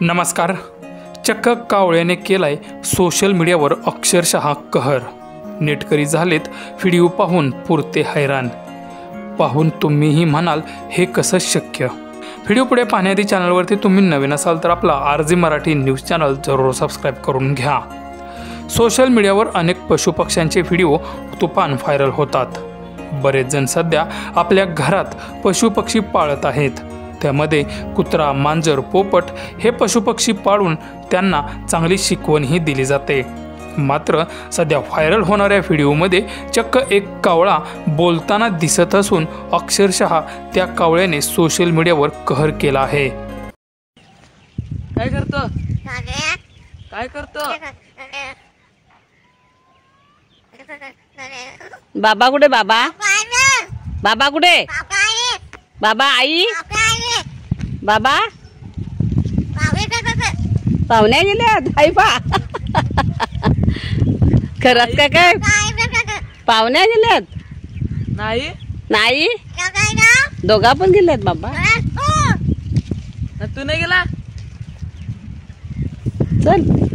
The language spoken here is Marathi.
नमस्कार. चक्क कावळ्याने केलाय सोशल मीडियावर अक्षरशः कहर. नेटकरी झालेत व्हिडिओ पाहून पुरते हैराण. पाहून तुम्हीही म्हणाल हे कसं शक्य. व्हिडिओ पुढे पाहण्याआधी चॅनलवरती तुम्ही नवीन असाल तर आपला RG मराठी न्यूज चॅनल जरूर सबस्क्राईब करून घ्या. सोशल मीडियावर अनेक पशुपक्ष्यांचे व्हिडिओ तुफान व्हायरल होतात. बरेच जण सध्या आपल्या घरात पशुपक्षी पाळत आहेत. त्यामध्ये कुत्रा, मांजर, पोपट हे पशुपक्षी पाळून त्यांना चांगली शिकवणही दिली जाते. मात्र सध्या व्हायरल होणाऱ्या व्हिडिओमध्ये चक्क एक कावळा बोलताना दिसत असून अक्षरशः त्या कावळ्याने सोशल मीडियावर कहर केला आहे. काय करतो काय करतो बाबा कुठे? बाबा बाबा कुठे? बाबा आई बाबा पाहुण्या गेल्यात. आई पा खरंच काय काय पाहुण्या गेल्यात? नाही नाही दोघा पण गेल्यात. बाबा तू नाही गेला? चल